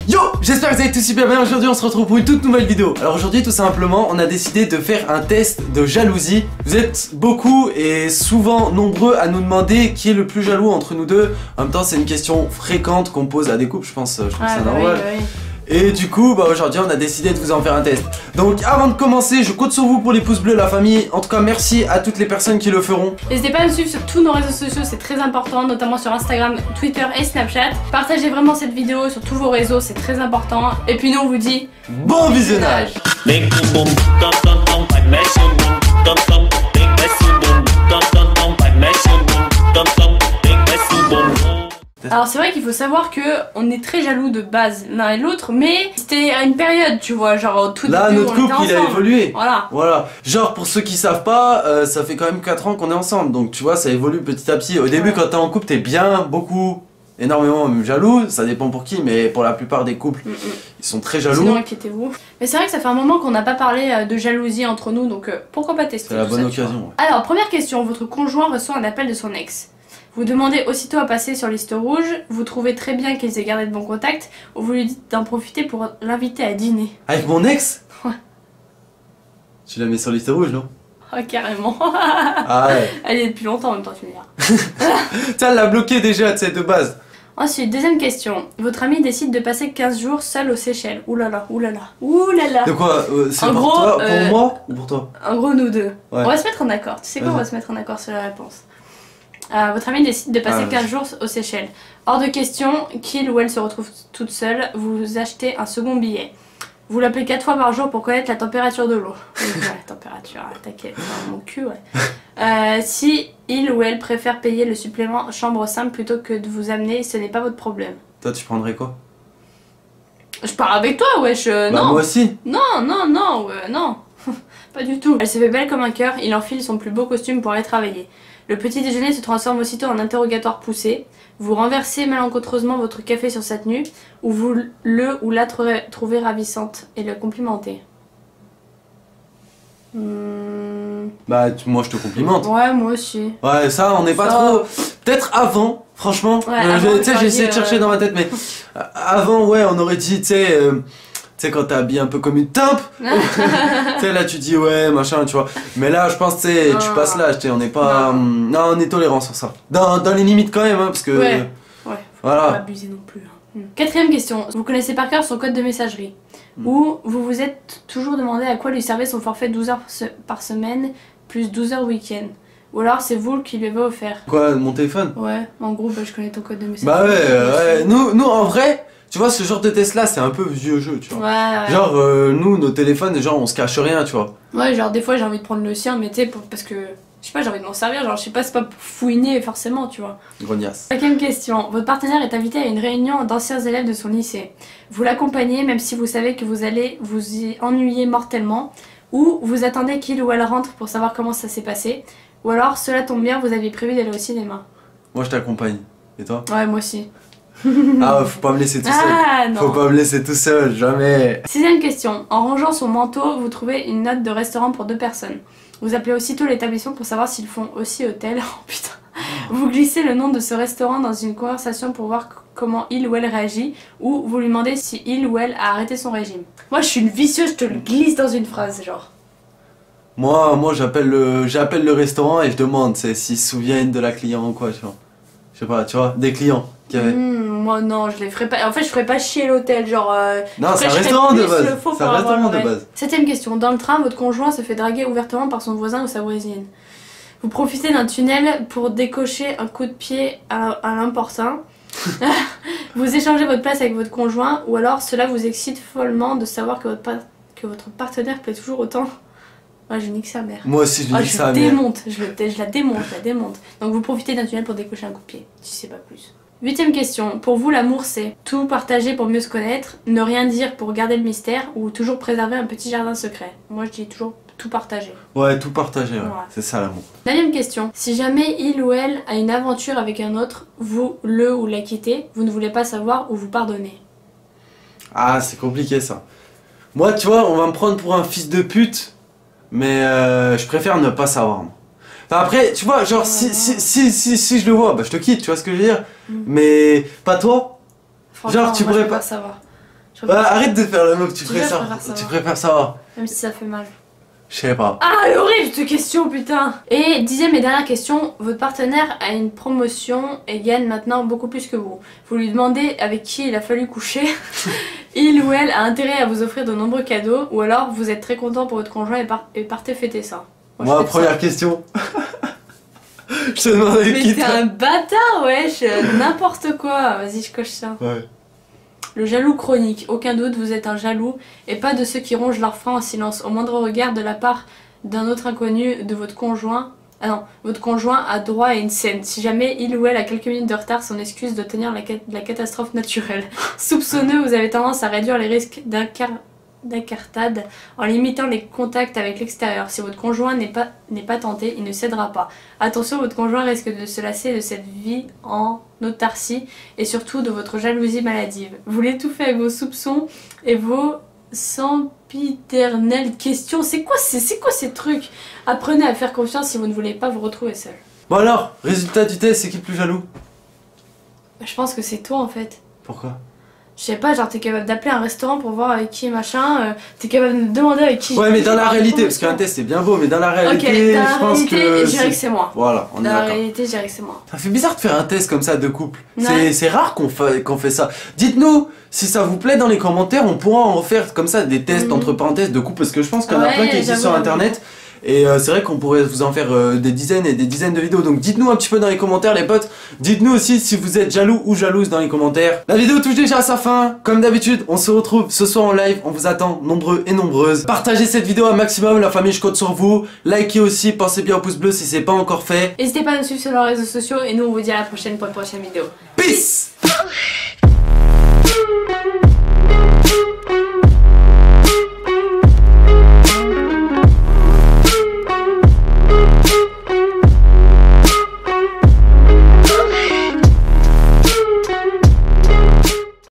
Yo, j'espère que vous allez tous super bien. Aujourd'hui on se retrouve pour une toute nouvelle vidéo. Alors aujourd'hui tout simplement on a décidé de faire un test de jalousie. Vous êtes beaucoup et souvent nombreux à nous demander qui est le plus jaloux entre nous deux. En même temps c'est une question fréquente qu'on pose à des couples, je pense que c'est normal. Oui. Et du coup, aujourd'hui on a décidé de vous en faire un test. Donc avant de commencer, je compte sur vous pour les pouces bleus la famille. En tout cas merci à toutes les personnes qui le feront. N'hésitez pas à nous suivre sur tous nos réseaux sociaux, c'est très important, notamment sur Instagram, Twitter et Snapchat. Partagez vraiment cette vidéo sur tous vos réseaux, c'est très important. Et puis nous on vous dit bon visionnage. Alors c'est vrai qu'il faut savoir que on est très jaloux de base l'un et l'autre, mais c'était à une période, tu vois, genre au tout début. Là notre couple il a évolué. Voilà. Genre pour ceux qui savent pas, ça fait quand même 4 ans qu'on est ensemble, donc tu vois ça évolue petit à petit. Au début quand t'es en couple t'es bien, énormément même jaloux, ça dépend pour qui, mais pour la plupart des couples ils sont très jaloux. Sinon inquiétez-vous. Mais c'est vrai que ça fait un moment qu'on n'a pas parlé de jalousie entre nous, donc pourquoi pas tester. C'est la bonne occasion. Ouais. Alors première question, votre conjoint reçoit un appel de son ex. Vous demandez aussitôt à passer sur liste rouge, vous trouvez très bien qu'ils aient gardé de bons contacts, ou vous lui dites d'en profiter pour l'inviter à dîner. Avec mon ex? Ouais. Tu la mets sur liste rouge, non? Oh carrément. Ah ouais. Elle y est depuis longtemps en même temps, tu me diras. Tiens, elle l'a bloqué déjà, tu sais, de base. Ensuite, deuxième question. Votre ami décide de passer 15 jours seul aux Seychelles. Oulala, oulala, oulala. De quoi? C'est pour gros, toi, pour moi ou pour toi? En gros, nous deux. Ouais. On va se mettre en accord. Tu sais quoi, on va se mettre en accord sur la réponse. Votre amie décide de passer 15 jours aux Seychelles. Hors de question qu'il ou elle se retrouve toute seule, vous achetez un second billet. Vous l'appelez 4 fois par jour pour connaître la température de l'eau. Oui, la température, t'inquiète, mon cul, ouais. Si il ou elle préfère payer le supplément chambre simple plutôt que de vous amener, ce n'est pas votre problème. Toi, tu prendrais quoi? Je pars avec toi, wesh, non. Moi aussi. Non, pas du tout. Elle se fait belle comme un cœur, il enfile son plus beau costume pour aller travailler. Le petit déjeuner se transforme aussitôt en interrogatoire poussé. Vous renversez malencontreusement votre café sur sa tenue, ou vous le ou la trouvez ravissante et le complimentez. Bah moi je te complimente. Ouais, moi aussi. Ouais, ça on n'est pas trop... Peut-être avant, franchement. Ouais, j'ai essayé de chercher dans ma tête, mais avant, ouais, on aurait dit, tu sais, quand t'es habillé un peu comme une timpe, tu sais, là tu dis ouais, machin, tu vois. Mais là, je pense, tu sais, tu passes l'âge, tu sais, on n'est pas. Non, on est tolérant sur ça. Dans les limites quand même, hein, parce que. Ouais. Voilà. Faut pas abuser non plus. Quatrième question. Vous connaissez par cœur son code de messagerie. Ou vous vous êtes toujours demandé à quoi lui servait son forfait 12 heures par semaine, plus 12 heures week-end. Ou alors c'est vous qui lui avez offert. Quoi, mon téléphone? Ouais, en gros, je connais ton code de messagerie. Bah ouais. Nous en vrai. Tu vois, ce genre de test là, c'est un peu vieux jeu, tu vois. Ouais. Genre, nous, nos téléphones, genre, on se cache rien, tu vois. Ouais, genre, des fois, j'ai envie de prendre le sien, mais tu sais, parce que, je sais pas, j'ai envie de m'en servir, genre, je sais pas, c'est pas pour fouiner forcément, tu vois. Grognasse. Cinquième question. Votre partenaire est invité à une réunion d'anciens élèves de son lycée. Vous l'accompagnez, même si vous savez que vous allez vous y ennuyer mortellement, ou vous attendez qu'il ou elle rentre pour savoir comment ça s'est passé, ou alors, cela tombe bien, vous aviez prévu d'aller au cinéma. Moi, je t'accompagne. Et toi? Ouais, moi aussi. Ah ouais, faut pas me laisser tout seul. Ah, non. Faut pas me laisser tout seul, jamais. Sixième question. En rangeant son manteau, vous trouvez une note de restaurant pour 2 personnes. Vous appelez aussitôt l'établissement pour savoir s'ils font aussi hôtel. Oh putain. Vous glissez le nom de ce restaurant dans une conversation pour voir comment il ou elle réagit, ou vous lui demandez si il ou elle a arrêté son régime. Moi je suis une vicieuse, je te le glisse dans une phrase, genre. Moi j'appelle le restaurant et je demande s'ils se souviennent de la cliente ou quoi, tu vois. Je sais pas, tu vois, des clients qu'il y avait. Moi non, je les ferais pas. En fait, je ferais pas chier l'hôtel, genre. Non, c'est un restaurant de base. C'est un restaurant de base. Septième question. Dans le train, votre conjoint se fait draguer ouvertement par son voisin ou sa voisine. Vous profitez d'un tunnel pour décocher un coup de pied à l'importun. Vous échangez votre place avec votre conjoint, ou alors cela vous excite follement de savoir que votre partenaire plaît toujours autant. Ouais, je nique sa mère. Moi aussi, je nique sa mère. Je la démonte. Donc vous profitez d'un tunnel pour décocher un coup de pied, si c'est pas plus. Huitième question. Pour vous, l'amour, c'est tout partager pour mieux se connaître, ne rien dire pour garder le mystère, ou toujours préserver un petit jardin secret. Moi, je dis toujours tout partager. Ouais, tout partager, ouais. C'est ça l'amour. Neuvième question. Si jamais il ou elle a une aventure avec un autre, vous le ou la quittez, vous ne voulez pas savoir ou vous pardonnez. Ah, c'est compliqué ça. Moi, tu vois, on va me prendre pour un fils de pute. Mais je préfère ne pas savoir. Enfin, après, tu vois, genre si je le vois, bah je te quitte, tu vois ce que je veux dire. Mais pas toi. Franchement, genre tu moi, pourrais je peux pas savoir. Arrête de faire le mot que tu Je préfères préfère savoir. Tu préfères savoir. Même si ça fait mal. Je sais pas. Ah, horrible cette question, putain. Et 10e et dernière question, votre partenaire a une promotion et gagne maintenant beaucoup plus que vous. Vous lui demandez avec qui il a fallu coucher. Il ou elle a intérêt à vous offrir de nombreux cadeaux, ou alors vous êtes très content pour votre conjoint et partez fêter ça. Moi, première question. Je te demande avec Mais qui t'es un bâtard, wesh, n'importe quoi. Vas-y, je coche ça. Ouais. Le jaloux chronique, aucun doute, vous êtes un jaloux et pas de ceux qui rongent leur frein en silence. Au moindre regard de la part d'un autre inconnu de votre conjoint, votre conjoint a droit à une scène. Si jamais il ou elle a quelques minutes de retard, son excuse de tenir la catastrophe naturelle. Soupçonneux, vous avez tendance à réduire les risques d'incartade en limitant les contacts avec l'extérieur. Si votre conjoint n'est pas tenté, il ne cédera pas. Attention, votre conjoint risque de se lasser de cette vie en autarcie et surtout de votre jalousie maladive. Vous l'étouffez avec vos soupçons et vos sempiternelles questions. C'est quoi ces trucs? Apprenez à faire confiance si vous ne voulez pas vous retrouver seul. Bon alors, résultat du test, c'est qui le plus jaloux? Je pense que c'est toi en fait. Pourquoi? Je sais pas, genre t'es capable d'appeler un restaurant pour voir avec qui machin, t'es capable de demander avec qui... Ouais mais dans la réalité, parce qu'un test c'est bien beau, mais dans la réalité, dans la je pense réalité, que... je dirais que c'est moi. Voilà, on est Dans la d'accord. réalité, je dirais que c'est moi. Ça fait bizarre de faire un test comme ça de couple. Ouais. C'est rare qu'on fait ça. Dites-nous si ça vous plaît dans les commentaires, on pourra en refaire comme ça des tests entre parenthèses de couple, parce que je pense qu'il y en a plein qui existent sur internet. Et c'est vrai qu'on pourrait vous en faire des dizaines et des dizaines de vidéos. Donc dites-nous un petit peu dans les commentaires les potes. Dites-nous aussi si vous êtes jaloux ou jalouse dans les commentaires. La vidéo touche déjà à sa fin. Comme d'habitude, on se retrouve ce soir en live. On vous attend nombreux et nombreuses. Partagez cette vidéo un maximum, la famille je compte sur vous. Likez aussi, pensez bien au pouce bleu si c'est pas encore fait. N'hésitez pas à nous suivre sur nos réseaux sociaux et nous on vous dit à la prochaine pour une prochaine vidéo. Peace.